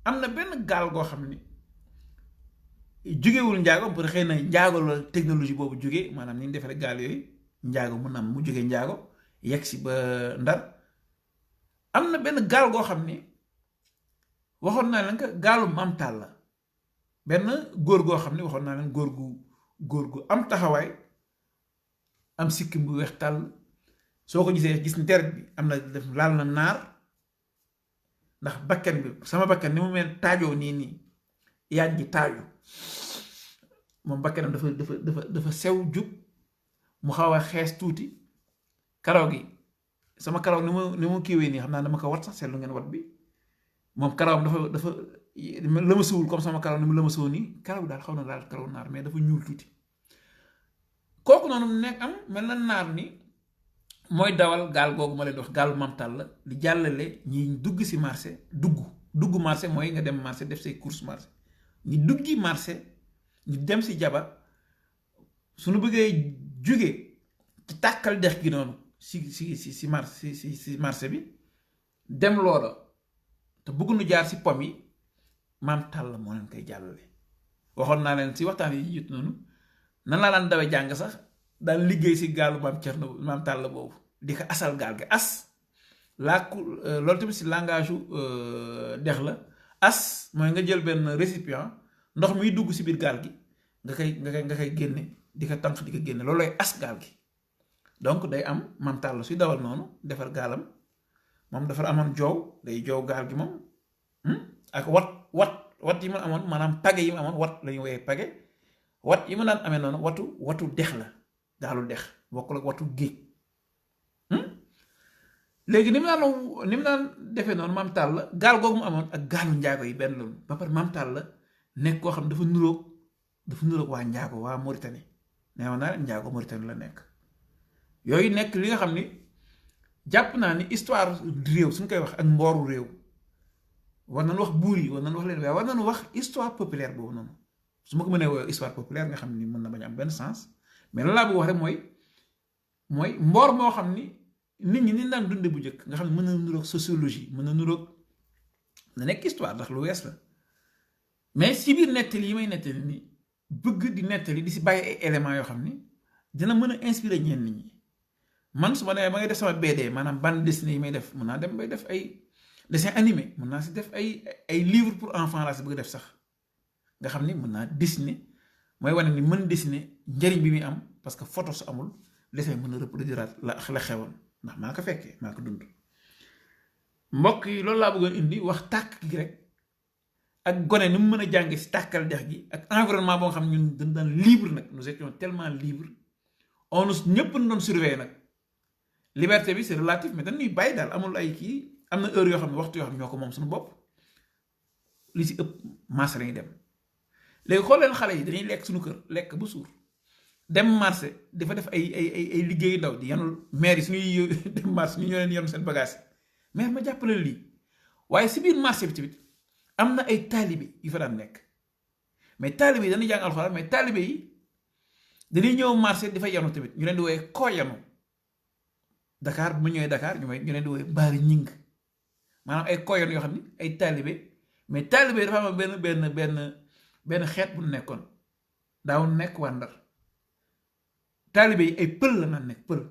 am na benn gaal goo xam ni jógewul njaago pour xëy na njaago la technologie boobu jóge maanaam ni ñu defee gaal yooyu njaago mun na am mu jóge njaago yegg si ba Ndar am na benn gaal goo xam ni waxoon naa leen que gaalu Maam Tall la benn góor goo xam ne waxoon naa leen góor gu am taxawaay am sikkim bu weex tàll soo ko gisee gis ni deret bi am na def laal na naar ndax bakkan bi sama bakkan ni mu mel taajoo nii yaat gi taaju moom bakkanam dafa sew jub mu xaw a xees tuuti karaw gi sama karaw ni mu kiiwee nii xam naa dama ko wat sax seetlu ngeen wat bi moom karawam dafa lëmasuwul comme sama karaw ni mu lëmasoo nii karaw daal xaw na daal karaw naar mais dafa ñuul tuuti kooku noonu mu nekk am mel na naar ni mooy dawal gaal googu ma leen wax gaalu Maam Tall la di jàllale ñi dugg si marché dugg marché mooy nga dem marché def say course marché ñi duggi marché ñu dem si jaba suñu bëggee jóge ci tàkkal dex gi noonu si marché bi dem loola te bëgg nu jaar si pom yi Maam Tall moo leen koy jàllale waxoon naa leen si waxtaan yi jiitu noonu nan laa daan dawe jàng sax daan liggéey si gaalu Maam Tall boobu di ko asal gaal gi as loolu tamit si langage dex la as mooy nga jël benn récipient ndox miy dugg si biir gaal gi nga koy génne di ko tànk di ko génne loolu lay as gaal gi donc day am Maam Tall suy dawal noonu defar gaalam moom dafa amoon joow day joow gaal gi moom ak wat yi mu amoon maanaam page yi mu amoon wat la ñu woowee page wat yi mu daan amee noonu watu dex la gaalu dex bokkul ak watu géej léegi ni mu daan defee noonu Maam Tall gaal googu mu amoon ak gaalu njaago yi benn loolu ba pare Maam Tall nekk koo xam dafa nuroog waa njaago waa Mauritanie neewoon naa njaago Mauritanie la nekk yooyu nekk li nga xam ni jàpp naa ni histoire réew suñ koy wax ak mbooru réew war nañu wax buur yi war nañu wax leen waaye war nañu wax histoire populaire boobu noonu su ma ko mënee woowee histoire populaire nga xam ni mën na bañ am benn sens mais lan laa bëgg wax rek mooy mooy mboor moo xam ni nit ñi ni daan dunde bu njëkk nga xam ne mën na nuroog sociologie mën na nuroog na nekk histoire ndax lu wees la mais si biir nettali yi may nettali ni bëgg di nettali di si bàyyi ay éléments yoo xam ni dina mën a inspirer ñenn nit ñi man su ma demee ba ngay def sama BD maanaam bande dessinée yi may def mën naa dem bay def ay dessin animé mën naa si def ay livre pour enfants laa si bëgg def sax nga xam ni mën naa dessiner mooy wane ni mën dessiner njëriñ bi muy am parce que photo su amul dessin mën a reproduire la xewoon ndax maa ko fekkee maa ko dund mbokk yi loolu laa bëggoon indi wax tàkk gi rek ak gone ni mu mën a jànge si tàkkal dex gi ak environnement boo nga xam ñun dañ daan libre nag nous étions tellement libre on nous ñëpp ñu doon surveiller nag liberté bi c'est relatif mais dañuy bàyyi daal amul ay kii am na heure yoo xam ne waxtu yoo xam ne ñoo ko moom suñu bopp li si ëpp marché lañuy dem léegi xool leen xale yi dañuy lekk suñu kër lekk ba suur dem marché dafa def ay liggéeyu ndaw di yanul maire yi suñuy dem marché ñu ñoo leen yanu seen bagage maire ma jàppale lii waaye si biir marché bi tamit am na ay taalibe yu fa daan nekk mais taalibe yi dañuy jàng alxuraan mais taalibe yi dañuy ñëw marché di fa yanu tamit ñu leen di wooyee koo yanu Dakar bu ma ñëwee Dakar ñu leen di wooyee baari ñing maanaam ay koo yanu yoo xam ni ay taalibe mais taalibe yi dafa am benn xeet bu nekkoon daaw nekk waa Ndar taalibe yi ay pël la naan nekk pël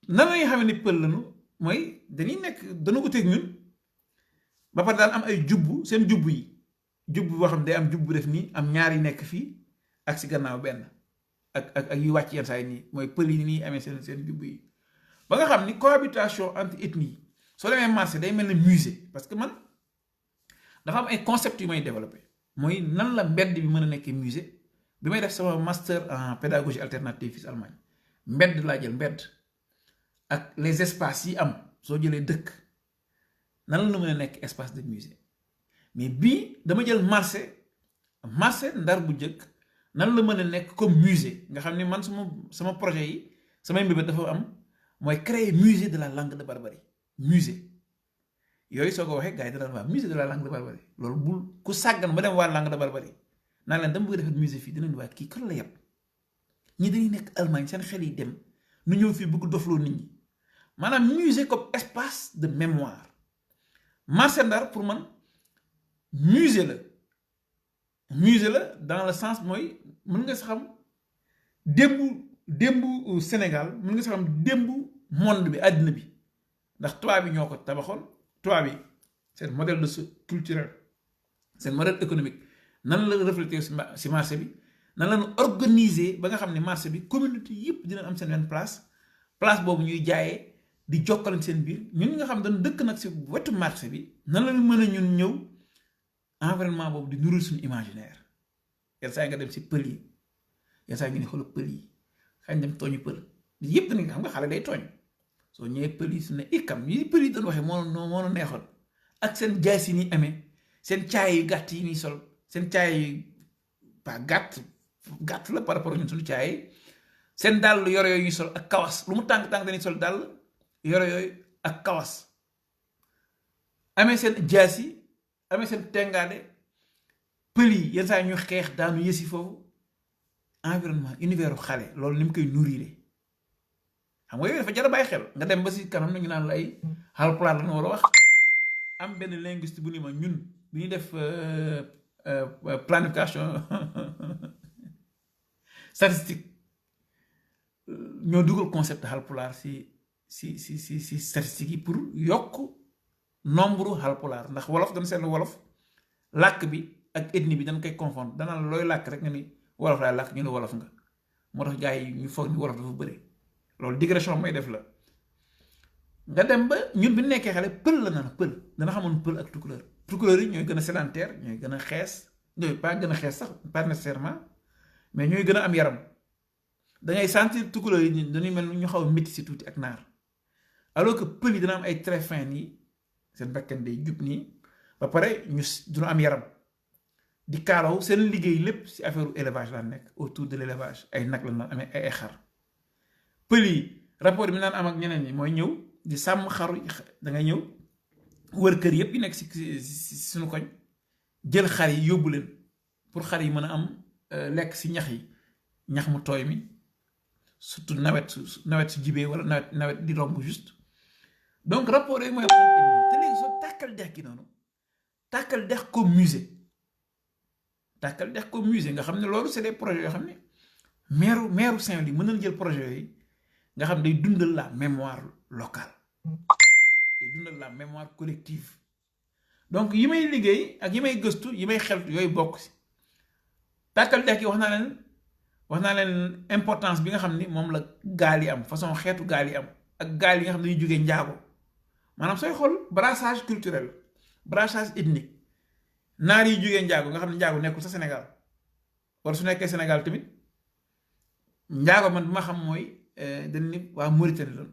nan la ñuy xam ni pël lañu mooy dañuy nekk dana uteeg ñun ba pare daan am ay jubbu seen jubbu yi jubbu boo xam ne day am jubbu def nii am ñaar yi nekk fii ak si gannaaw benn ak yu wàcc yenn saa yi nii mooy pël yi nii amee seen jubbu yi ba nga xam ni cohabitation entre ethnie yi soo demee marché day mel ne musée parce que man dafa am ay concept yu may développé mooy nan la mbedd bi mën a nekkee musée bi may def sama master en pédagogie alternative fii Allemagne mbedd laa jël mbedd ak les espaces yi am soo jëlee dëkk nan la mën a nekk espace de musée mais bii dama jël marché Ndar bu njëkk nan la mën a nekk comme musée nga xam ni man sama projet yi samay mbébét dafa am mooy créer musée de la langue de Barbarie musée yooyu soo ko waxee gars yi dana waa musée de la langue de Barbarie loolu bul ku sàggan ba dem waa langue de Barbarie naa leen dama bëgg defar musée fii dinañ waa kii kan la yàpp ñi dañuy nekk Allemagne seen xel yi dem nu ñëw fii bëgg dofloo nit ñi maanaam musée comme espace de mémoire marché Ndar pour man musée la dans le sens mooy mën nga sa xam démbu Sénégal mën nga sa xam démbu monde bi àddina bi ndax tubaab bi ñoo ko tabaxoon tubaab bi seen modèle de culturel seen modèle économique nan la reflété si marché bi nan la ñu organiser ba nga xam ne marché bi communauté yëpp dina am seen benn place boobu ñuy jaayee di jokkalante seen biir ñun nga xam dañu dëkk nag si wetu marché bi nan la ñu mën a ñun ñëw environnement boobu di nourrir suñu imaginaire yenn saa yi nga dem si pël yi yenn saa yi nga ne xoolal pël yi xañ dem tooñu pël yëpp dañu xam nga xale day tooñ soo ñëwee pël yi su ne ikam yi pël yi doon waxee moo neexoon ak seen jaay si ni amee seen caay yu gàtt yi ñuy sol seen caay yu pas gàtt la par rapport ñun suñu caay seen dàll yore yooyu ñuy sol ak kawas lu mu tàng dañuy sol dàll yore yooyu ak kawas amee seen jaas yi amee seen tengaade pël yi yenn saa ñu xeex daanu yësi foofu environnement univers xale loolu ni mu koy nourrir xam nga yooyu dafa jar a bàyyi xel nga dem ba si kanam ñu naan la ay Haalpulaar la ñu war a wax am benn linguiste bu ni ma ñun bi ñuy def planification statistique ñoo dugal concept Haalpulaar si statistique yi pour yokk nombre Haalpulaar ndax wolof dañ seen wolof làkk bi ak ethnie bi dañ koy confondre dana la looy làkk rek nga ni wolof laay làkk ñu ne wolof nga moo tax gars yi ñu foog ni wolof dafa bëri loolu digression may def la nga dem ba ñun bi nekkee xale pël la naan pël dana xamoon pël ak tukulóor yi ñooy gën a sédentaire ñooy gën a xees ñooy pas gën a xees sax pas nécessairement mais ñooy gën a am yaram dangay sentir tukulóor yi dañuy mel ñu xaw a métti si tuuti ak naar alors que pël yi dana am ay traits fins nii seen bakkan day jub nii ba pare ñu duna am yaram di kaalaw seen liggéey lépp si affaire élevage la nekk autour de l'élevage ay nag la naan amee ay xar pël yi rapport bi naan am ak ñeneen ñi mooy ñëw di sàmm xaru da ngay ñëw wër kër yëpp yi nekk si suñu koñ jël xar yi yóbbu leen pour xar yi mën a am lekk si ñax yi ñax mu tooy mi surtout nawet su jibee wala nawet di romb juste donc rapport yooyu mooy indi te léegi soo tàkkal dex gi noonu tàkkal dex comme musée nga xam ne loolu c'est des projets yoo xam ne maire Saint-Louis mën nañ jël projet yooyu nga xam ne day dundal la mémoire locale day dundal la mémoire collective donc yi may liggéey ak yi may gëstu yi may xeltu yooyu bokk si tàkkal dex gi wax naa leen importance bi nga xam ni moom la gaal yi am façon xeetu gaal yi am ak gaal yi nga xam ne dañuy jógee njaago maanaam sooy xool brassage culturel brassage ethnique naar yi jógee njaago nga xam ne njaago nekkul sa Sénégal wala su nekkee Sénégal tamit njaago man bi ma xam mooy dañ ni waa Mauritanie doon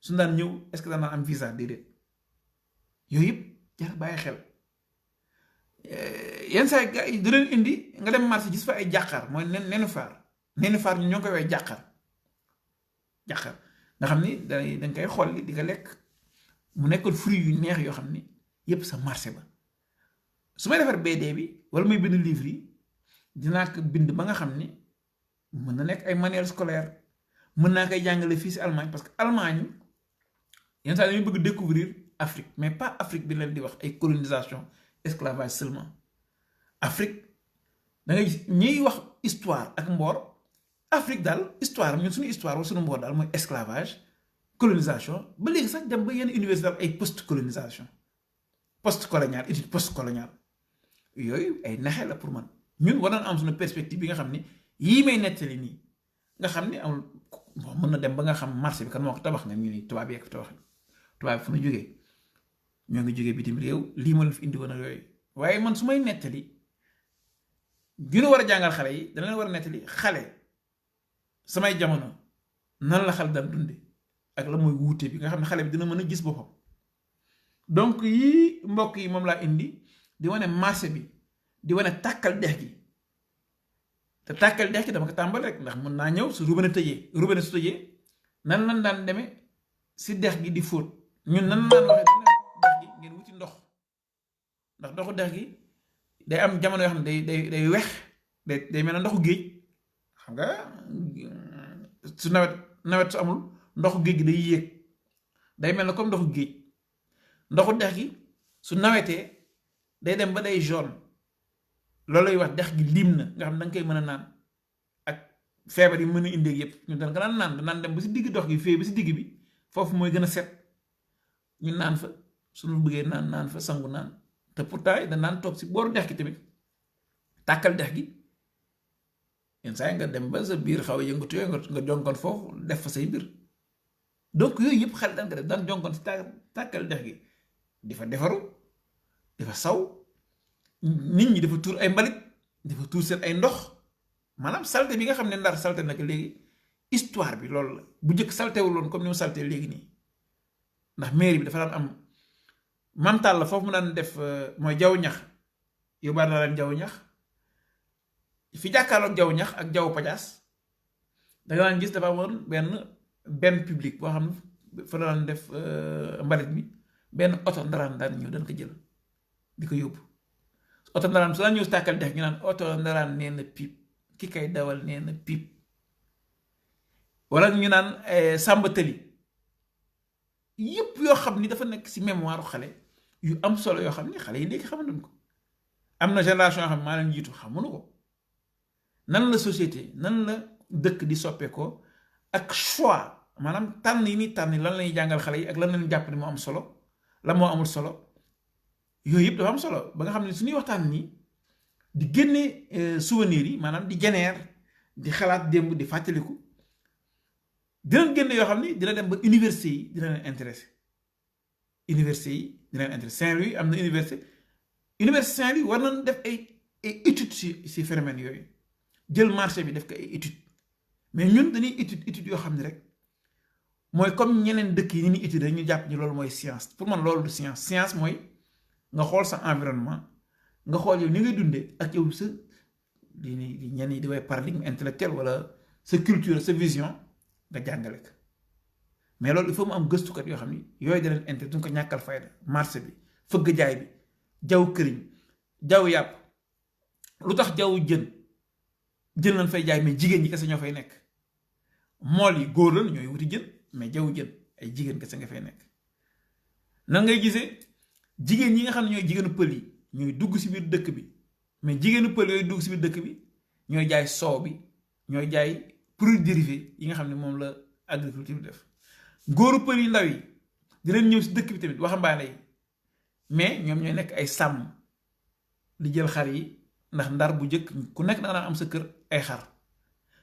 su daan ñëw est-ce que daan am visa déedéet yooyu yëpp jar bàyyi xel yenn saa yi du leen indi nga dem marché gis fa ay jàqar mooy nenu faar ñu ñoo koy woowee jàqar nga xam ni dañ koy xolli di nga lekk mu nekkul fruit yu neex yoo xam ni yëpp sa marché ba su may defar BD bi wala muy bind livre yi dinaa ko bind ba nga xam ni mën na nekk ay manuel scolaire mën naa koy jàngale fii si Allemagne parce que Allemagne yenn saa dañuy bëgg découvrir Afrique mais pas Afrique bi leen di wax ay colonisation esclavage seulement Afrique da ngay gis ñiy wax histoire ak mboor Afrique daal histoire ñun suñu histoire wala suñu mboor daal mooy esclavage colonisation ba léegi sax dem ba yenn université ay post colonisation post colonial étude post colonial yooyu ay naxe la pour man ñun war nañ am suñu perspective bi nga xam ni yii may nettali nii nga xam ni amul mën na dem ba nga xam marché bi kan moo ko tabax nga ñu ni tubaab yi ak tabax tubaab bi fu ñu jógee ñoo ngi jógee bitim réew lii ma la fi indi woon ak yooyu waaye man su may nettali gënu war a jàngal xale yi dana leen war a nettali xale samay jamono nan la xale daan dunde ak la mooy wuute bi nga xam ne xale bi dina mën a gis boppam donc yii mbokk yi moom laa indi di wane marché bi di wane tàkkal dex gi te tàkkal dex gi dama ko tàmbal rek ndax mën naa ñëw su robinet su tëjee nan lan daan demee si dex gi di fóot ñun nan naan waxee dex gi ngeen wuti ndox ndax ndoxu dex gi day am jamono yoo xam ne day wex day mel ne ndoxu géej xam nga su nawet su amul ndoxu géej gi day yéeg day mel ne comme ndoxu géej ndoxu dex gi su nawetee day dem ba day jaune loolu lay wax dex gi lim na nga xam ne da nga koy mën a naan ak feebar yi mën a indee yëpp ñu daan ko naan dem ba si digg dox gi fee ba si digg bi foofu mooy gën a set ñu naan fa suñu bëggee naan fa sangu naan te pourtant da naan toog si booru dex gi tamit tàkkal dex gi yenn saa yi nga dem ba sa biir xaw a yëngatu nga jonkoon foofu def fa say mbir donc yooyu yëpp xel daan ko def daan jonkoon si tàkkal dex gi di fa defaru di fa saw nit ñi dafa tuur ay mbalit dafa tuur seen ay ndox maanaam salte bi nga xam ne Ndar salte nag léegi histoire bi loolu la bu njëkk saltewul woon comme ni mu salte léegi nii ndax mairie bi dafa daan am mantal la foofu mu daan def mooy jaww ñax yóbbaale naa leen jaww ñax fi jàkkaarloog jaww ñax ak jaww pajaas da nga daan gis dafa amoon benn public boo xam ne fa daan def mbalit mi benn oto ndaraan daan ñëw dañ ko jël di ko yóbbu oto ndaraan su daan ñëw si tàkkal dex ñu naan oto ndaraan nee na piip ki kay dawal nee na piip wala ñu naan sàmba tëli yëpp yoo xam ni dafa nekk si mémoire xale yu am solo yoo xam ni xale yi léegi xamanduñ ko am na génération yoo xam ne maa leen jiitu xamuñu ko nan la société nan la dëkk di soppeekoo ak choix maanaam tànn yi ni tànn lan lañuy jàngal xale yi ak lan lañu jàpp ni moo am solo la moo amul solo yooyu yëpp dafa am solo ba nga xam ne suñuy waxtaan nii di génne souvenirs yi maanaam di jeneer di xalaat démb di fàttaliku dinañ génne yoo xam ni dina dem ba université yi dina leen intéressé Saint-Louis am na université Saint-Louis war nañ def ay études si phénomène yooyu jël marché bi def ko ay études mais ñun dañuy études yoo xam ne rek mooy comme ñeneen dëkk yi ni ñuy étude ñu jàpp ni loolu mooy science pour man loolu du science mooy nga xool sa environnement nga xool yow ni ngay dundee ak yow sa li ñenn yi di way paradigme intellectuel wala sa culture sa vision nga jàngale ko mais loolu il faut mu am gëstukat yoo xam ni yooyu da leen intérêt duñ ko ñàkkal fayda marché bi fëgg jaay bi jaww këriñ jaww yàpp lu tax jaww jën lañ fay jaay mais jigéen ñi kese ñoo fay nekk mool yi góor la ñooy wuti jën mais jaww jën ay jigéen kese nga fay nekk. nan ngay gisee jigéen yi nga xam ne ñooy jigéenu pël yi ñooy dugg si biir dëkk bi mais jigéenu pël yooyu dugg si biir dëkk bi ñooy jaay soow bi ñooy jaay produits dérivés yi nga xam ne moom la agriculture bi def. góoru pël yi ndaw yi di leen ñëw si dëkk bi tamit waxambaane yi mais ñoom ñooy nekk ay sàmm di jël xar yi ndax ndar bu njëkk ku nekk da nga daan am sa kër ay xar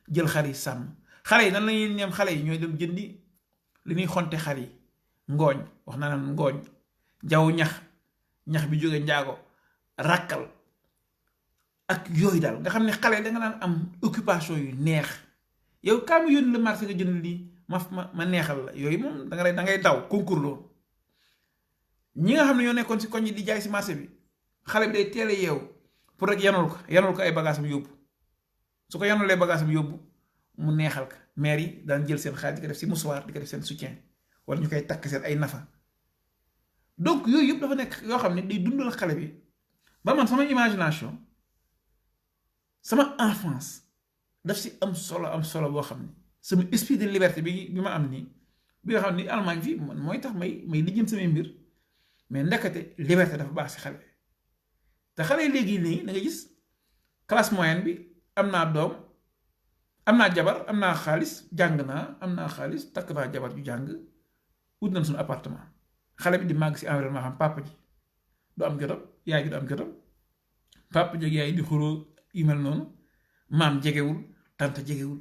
jël xar yi sàmm. xale yi nan la ñuy ñeem xale yi ñooy dem jëndi li ñuy xonte xar yi ngooñ wax naa naan ngooñ jaww ñax bi jóge njaago ràkkal ak yooyu daal nga xam ne xale yi da nga daan am occupation yu neex. yow kaa mi yónni la marché nga jënd lii ma neexal la yooyu moom da ngay daw concours loolu. ñi nga xam ne ñoo nekkoon si koñ yi di jaay si marché bi xale bi day teel a yeewu pour rek yanul ko ay bagaasam yóbbu su ko yanulee bagaasam yóbbu mu neexal ka maire yi daan jël seen xaalis di ko def si musuwaar di ko def seen soutien wala ñu koy takk seen ay nafa. donc yooyu yëpp dafa nekk yoo xam ne day dundal xale bi ba man sama imagination sama enfance daf si am solo boo xam ne sama esprit de liberté bi ma am nii bi nga xam ne Allemagne fii man mooy tax may lijjën samay mbir mais ndekete liberté dafa baax si xale te xale yi léegi nii da nga gis classe moyenne bi am naa doom am naa jabar am naa xaalis jàng naa am naa xaalis takk naa jabar ju jàng ut nañ suñu appartement xale bi di màgg si environnement xam papa ji du am jotam yaay ji du am jotam papa ji yaay di xuroo yu mel noonu maam jegewul tante jegewul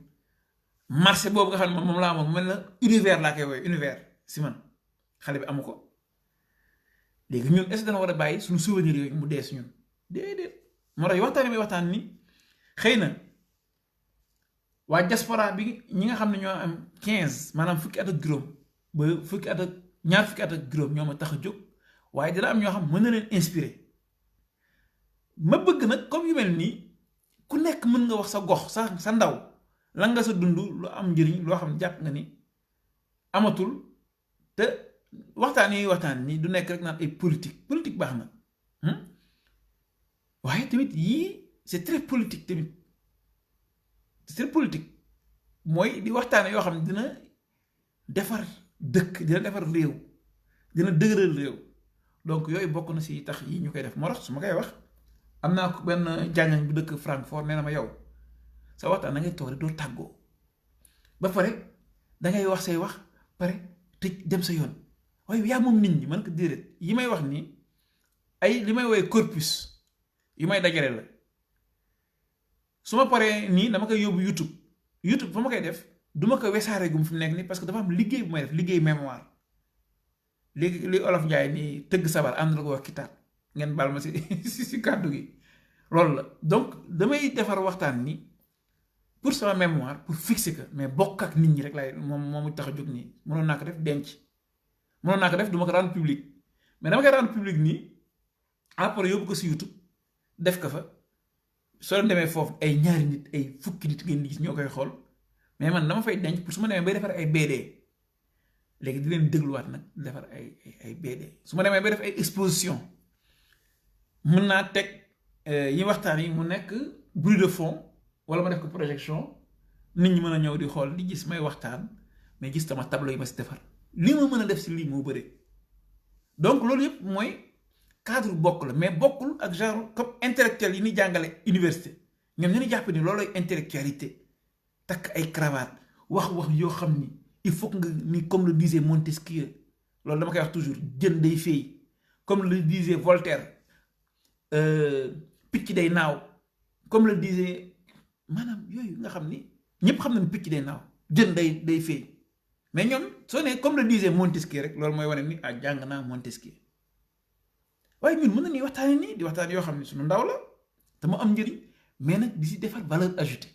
marché boobu nga xam ne moom laa amoon mel na univers laa koy woowee univers si man xale bi amu ko. léegi ñun est-ce que dana war a bàyyi suñu souvenir yooyu mu dee si ñun déedéet moo tax waxtaan bi waxtaan ni xëy na waa diaspora bi ñi nga xam ne ñoo am 15 maanaam fukki at ak juróom ba ñaar fukki at ak juróom ñoo ma tax a jóg waaye dina am ñoo xam mën na leen inspiré ma bëgg nag comme yu mel nii ku nekk mën nga wax sa gox sa ndaw la nga sa dund lu am njëriñ loo xam ne jàpp nga ni amatul te waxtaan nii du nekk rek naan ay politique baax na waaye tamit yii c'est très politique tamit c'est très politique mooy di waxtaane yoo xam ne dina defar dëkk dina defar réew dina dëgëral réew donc yooyu bokk na si tax yi ñu koy def moo tax su ma koy wax am naa ko benn jàngañ bu dëkk Francfort nee na ma yow sa waxtaan da ngay toog rek doo tàggoo ba pare dangay wax say wax pare tëj dem sa yoon waaye yaa moom nit ñi man ko déedéet yi may wax nii ay li may woowee corpus yu may dajale la su ma paree nii dama koy yóbbu YouTube fa ma koy def du ma ko wesaare gum fi mu nekk nii parce que dafa am liggéey bu may def liggéey mémoire léegi li olof Njaay nii tëgg sabar ànd la ko wax kitaab ngeen baal ma si kàddu gi loolu la donc damay defar waxtaan ni pour sama mémoire pour fixer que mais bokk ak nit ñi rek laay moom tax a jóg nii mënoon naa ko def denc mënoon naa ko def du ma ko rendre public mais dama koy rendre public nii après yóbbu ko si YouTube def ko fa soo leen demee foofu ay ñaari nit ay fukki nit ngeen gis ñoo koy xool mais man dama fay denc pour su ma demee bay defar ay BD léegi di leen dégluwaat nag di defar ay BD su ma demee bay def ay exposition mën naa teg yi waxtaan yi mu nekk bruit de fond wala ma def ko projection nit ñi mën a ñëw di xool di gis may waxtaan mais gis sama tableau yi ma si defar li ma mën a def si lii moo bëri donc loolu yëpp mooy cadre bokk la mais bokkul ak genre comme intellectuel yi ni jàngale université ñoom ñu jàpp ni loolooy intellectualité takk ay cravate wax yoo xam ni il faut nga ni comme le disait Montesquieu loolu dama koy wax toujours jën day féey comme le disait Voltaire picc day naaw comme le disait maanaam yooyu nga xam ni ñëpp xam nañ picc day naaw jën day féey mais ñoom soo ne comme le disait Montesquieu rek loolu mooy wane ni jàng naa Montesquieu waaye ñun mën nañuy waxtaane nii di waxtaan yoo xam ne suñu ndaw la te mu am njëriñ mais nag di si defar valeur ajoutée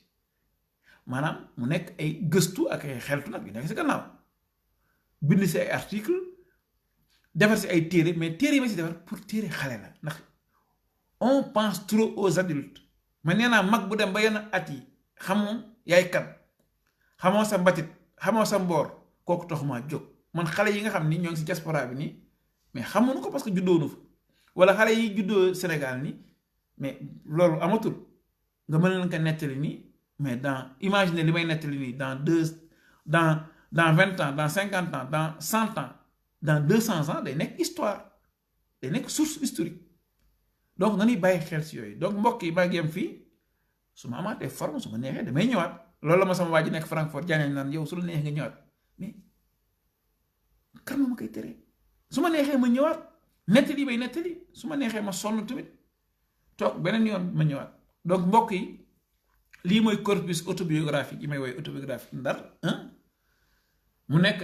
maanaam mu nekk ay gëstu ak ay xeltu nag yu nekk si gannaaw bind si ay article defar si ay téere mais téere yi ma si defar pour téere xale la ndax on pense trop aux adultes man nee naa mag bu dem ba yenn at yi xamoo yaay kan xamoo sa mbatit xamoo sa mboor kooku taxumaa jóg man xale yi nga xam ni ñoo ngi si diaspora bi nii mais xamuñu ko parce que juddoonu fa wala xale yi juddoo Sénégal nii mais loolu amatul nga mën leen ko nettali nii mais imagine li may nettali nii dans dans 20 ans dans 50 ans dans 100 ans dans 200 ans day nekk histoire day nekk source historique donc nañuy bàyyi xel si yooyu donc mbokk yi maa ngi yem fii su ma amaatee forme su ma neexee damay ñëwaat loolu la ma sama waa ji nekk Francfort jaañañ naan yow su la neexee nga ñëwaat mais kan ma koy tere su ma neexee ma ñëwaat nettali bay nettali su ma neexee ma sonn tamit toog beneen yoon ma ñëwaat donc mbokk yi lii mooy corpus autobiographique yi may woy autobiographie Ndar mu nekk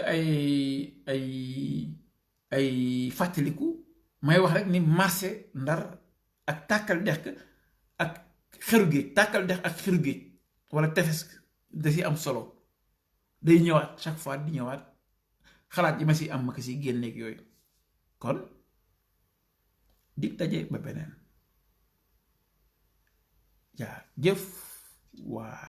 ay fàttaliku may wax rek ni marché Ndar ak tàkkal dex ak xeru géej tàkkal dex ak xeru géej wala tefes da si am solo day ñëwaat chaque fois di ñëwaat xalaat yi ma si am ma ko si génneeg yooyu kon dig daje ba beneen jaa jëf waa